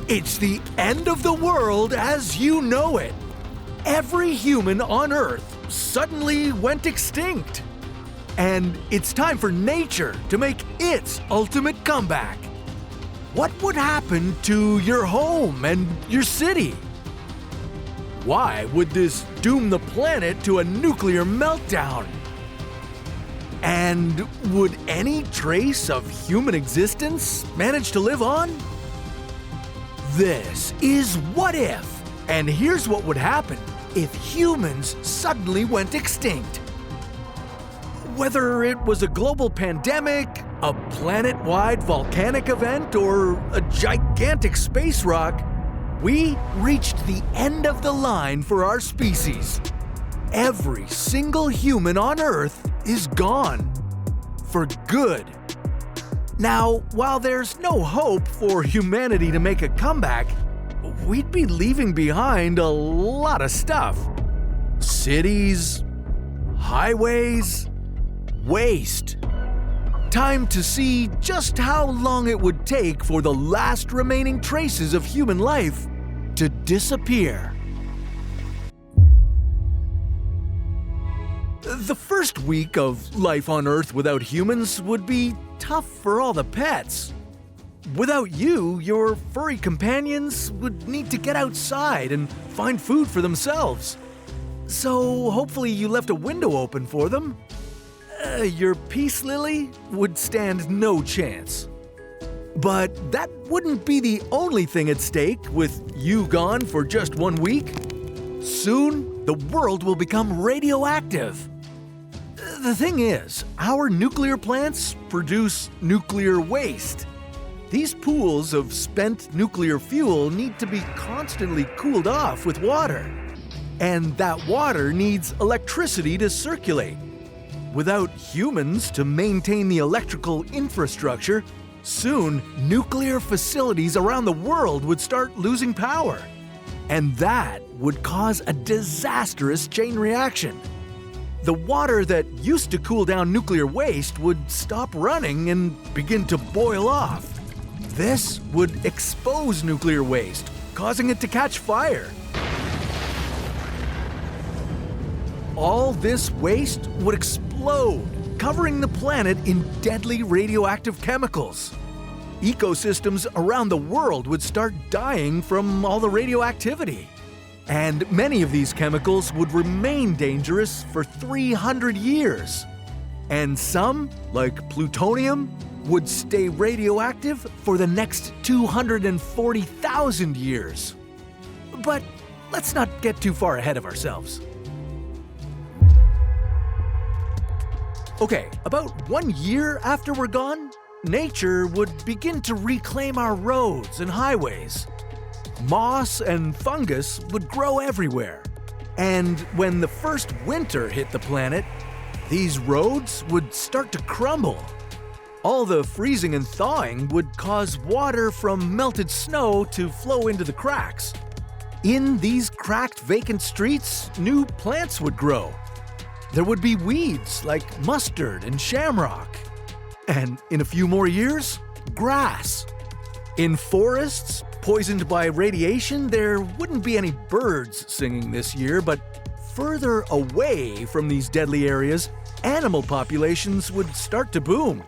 It's the end of the world as you know it. Every human on Earth suddenly went extinct. And it's time for nature to make its ultimate comeback. What would happen to your home and your city? Why would this doom the planet to a nuclear meltdown? And would any trace of human existence manage to live on? This is What If, and here's what would happen if humans suddenly went extinct. Whether it was a global pandemic, a planet-wide volcanic event, or a gigantic space rock, we reached the end of the line for our species. Every single human on Earth is gone. For good. Now, while there's no hope for humanity to make a comeback, we'd be leaving behind a lot of stuff. Cities, highways, waste. Time to see just how long it would take for the last remaining traces of human life to disappear. The first week of life on Earth without humans would be tough for all the pets. Without you, your furry companions would need to get outside and find food for themselves. So hopefully you left a window open for them. Your peace lily would stand no chance. But that wouldn't be the only thing at stake with you gone for just 1 week. Soon, the world will become radioactive. The thing is, our nuclear plants produce nuclear waste. These pools of spent nuclear fuel need to be constantly cooled off with water. And that water needs electricity to circulate. Without humans to maintain the electrical infrastructure, soon nuclear facilities around the world would start losing power. And that would cause a disastrous chain reaction. The water that used to cool down nuclear waste would stop running and begin to boil off. This would expose nuclear waste, causing it to catch fire. All this waste would explode, covering the planet in deadly radioactive chemicals. Ecosystems around the world would start dying from all the radioactivity. And many of these chemicals would remain dangerous for 300 years. And some, like plutonium, would stay radioactive for the next 240,000 years. But let's not get too far ahead of ourselves. Okay, about 1 year after we're gone, nature would begin to reclaim our roads and highways. Moss and fungus would grow everywhere. And when the first winter hit the planet, these roads would start to crumble. All the freezing and thawing would cause water from melted snow to flow into the cracks. In these cracked, vacant streets, new plants would grow. There would be weeds like mustard and shamrock. And in a few more years, grass. In forests, poisoned by radiation, there wouldn't be any birds singing this year, but further away from these deadly areas, animal populations would start to boom.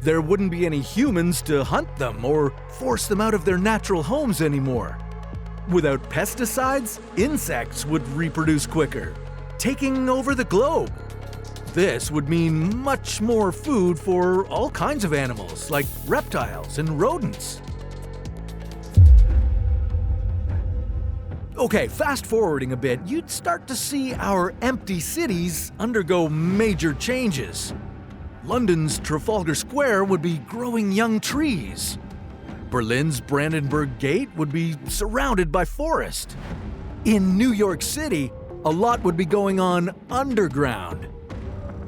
There wouldn't be any humans to hunt them or force them out of their natural homes anymore. Without pesticides, insects would reproduce quicker, taking over the globe. This would mean much more food for all kinds of animals, like reptiles and rodents. Okay, fast forwarding a bit, you'd start to see our empty cities undergo major changes. London's Trafalgar Square would be growing young trees. Berlin's Brandenburg Gate would be surrounded by forest. In New York City, a lot would be going on underground.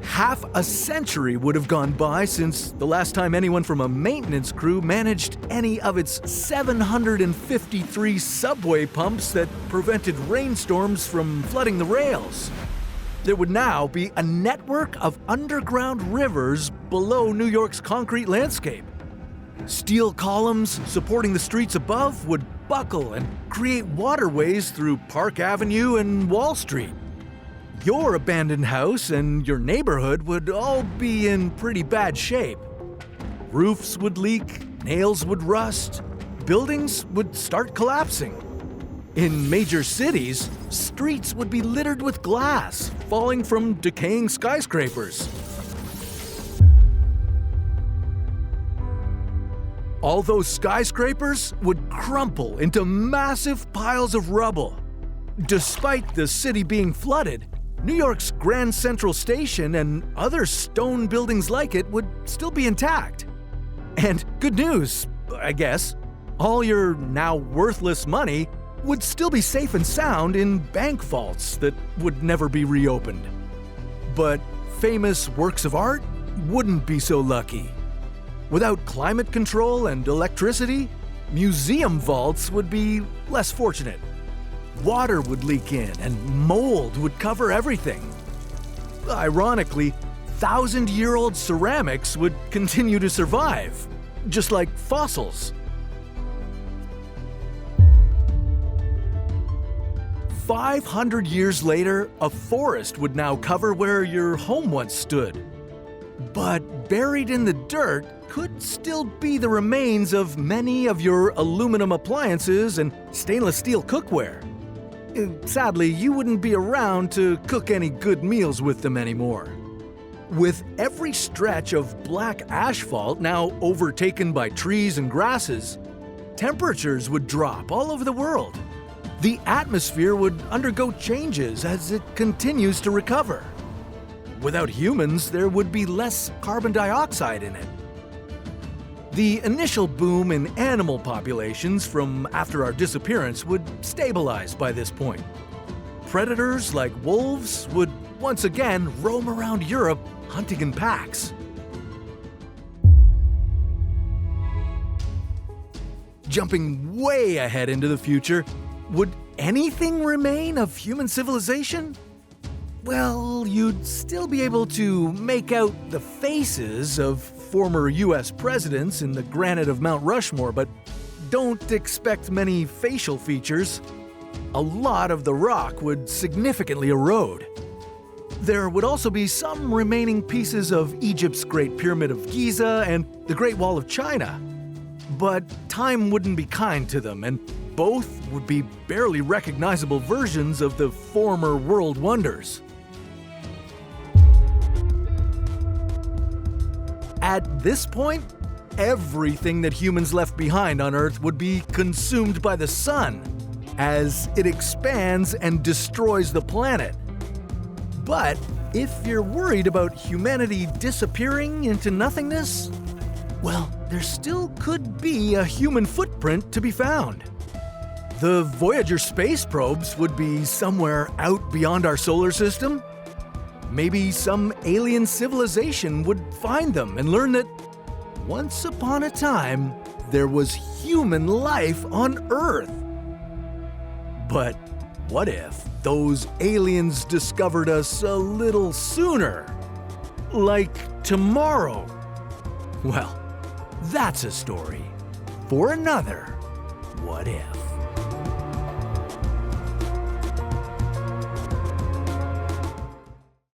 Half a century would have gone by since the last time anyone from a maintenance crew managed any of its 753 subway pumps that prevented rainstorms from flooding the rails. There would now be a network of underground rivers below New York's concrete landscape. Steel columns supporting the streets above would buckle and create waterways through Park Avenue and Wall Street. Your abandoned house and your neighborhood would all be in pretty bad shape. Roofs would leak, nails would rust, buildings would start collapsing. In major cities, streets would be littered with glass falling from decaying skyscrapers. All those skyscrapers would crumple into massive piles of rubble. Despite the city being flooded, New York's Grand Central Station and other stone buildings like it would still be intact. And good news, I guess, all your now worthless money would still be safe and sound in bank vaults that would never be reopened. But famous works of art wouldn't be so lucky. Without climate control and electricity, museum vaults would be less fortunate. Water would leak in and mold would cover everything. Ironically, 1,000-year-old ceramics would continue to survive, just like fossils. 500 years later, a forest would now cover where your home once stood. But buried in the dirt could still be the remains of many of your aluminum appliances and stainless steel cookware. Sadly, you wouldn't be around to cook any good meals with them anymore. With every stretch of black asphalt now overtaken by trees and grasses, temperatures would drop all over the world. The atmosphere would undergo changes as it continues to recover. Without humans, there would be less carbon dioxide in it. The initial boom in animal populations from after our disappearance would stabilize by this point. Predators like wolves would once again roam around Europe hunting in packs. Jumping way ahead into the future, would anything remain of human civilization? Well, you'd still be able to make out the faces of former US presidents in the granite of Mount Rushmore, but don't expect many facial features. A lot of the rock would significantly erode. There would also be some remaining pieces of Egypt's Great Pyramid of Giza and the Great Wall of China. But time wouldn't be kind to them, and both would be barely recognizable versions of the former world wonders. At this point, everything that humans left behind on Earth would be consumed by the sun as it expands and destroys the planet. But if you're worried about humanity disappearing into nothingness, well, there still could be a human footprint to be found. The Voyager space probes would be somewhere out beyond our solar system. Maybe some alien civilization would find them and learn that once upon a time, there was human life on Earth. But what if those aliens discovered us a little sooner? Like tomorrow? Well, that's a story for another What If.